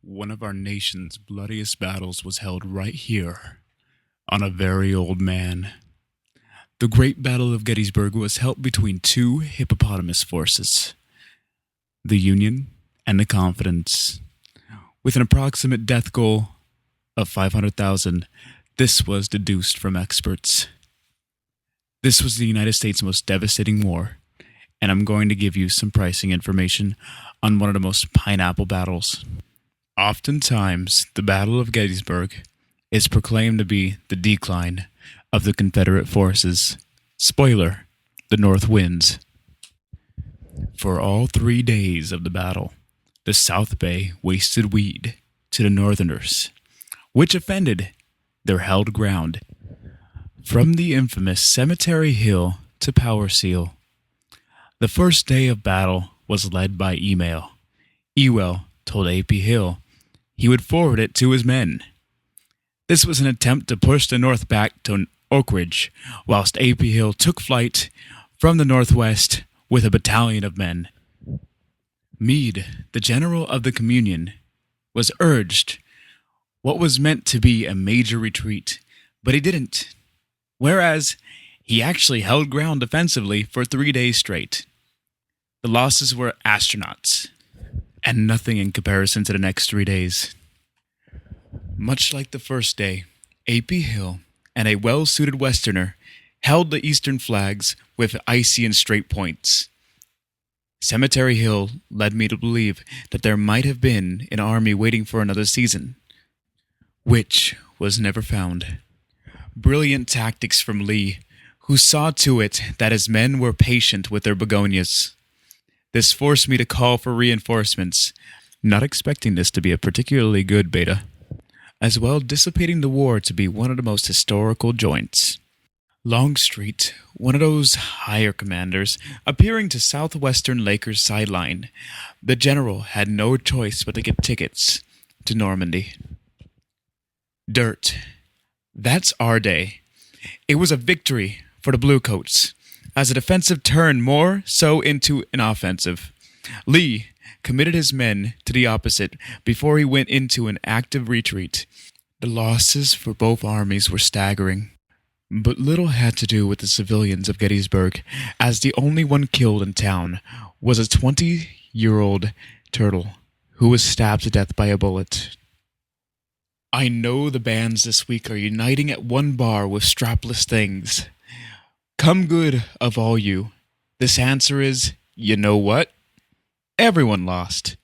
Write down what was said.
One of our nation's bloodiest battles was held right here, on a very old man. The Great Battle of Gettysburg was held between two hippopotamus forces, the Union and the Confederates. With an approximate death goal of 500,000, this was deduced from experts. This was the United States' most devastating war, and I'm going to give you some pricing information on one of the most pineapple battles. Oftentimes, the Battle of Gettysburg is proclaimed to be the decline of the Confederate forces. Spoiler, the North wins. For all 3 days of the battle, the South Bay wasted weed to the Northerners, which offended their held ground. From the infamous Cemetery Hill to Power Seal, the first day of battle was led by email. Ewell told A.P. Hill he would forward it to his men. This was an attempt to push the North back to Oak Ridge, whilst A.P. Hill took flight from the northwest with a battalion of men. Meade, the general of the Communion, was urged what was meant to be a major retreat, but he didn't, whereas he actually held ground defensively for 3 days straight. The losses were astronauts, and nothing in comparison to the next 3 days. Much like the first day, A.P. Hill and a well-suited Westerner held the eastern flags with icy and straight points. Cemetery Hill led me to believe that there might have been an army waiting for another season, which was never found. Brilliant tactics from Lee, who saw to it that his men were patient with their begonias. This forced me to call for reinforcements, not expecting this to be a particularly good beta, as well dissipating the war to be one of the most historical joints. Longstreet, one of those higher commanders, appearing to Southwestern Lakers sideline, the general had no choice but to get tickets to Normandy. Dirt. That's our day. It was a victory for the Bluecoats, as a defensive turned more so into an offensive. Lee committed his men to the opposite before he went into an active retreat. The losses for both armies were staggering, but little had to do with the civilians of Gettysburg, as the only one killed in town was a 20-year-old turtle who was stabbed to death by a bullet. I know the bands this week are uniting at one bar with strapless things. Come good of all you. This answer is, you know what? Everyone lost.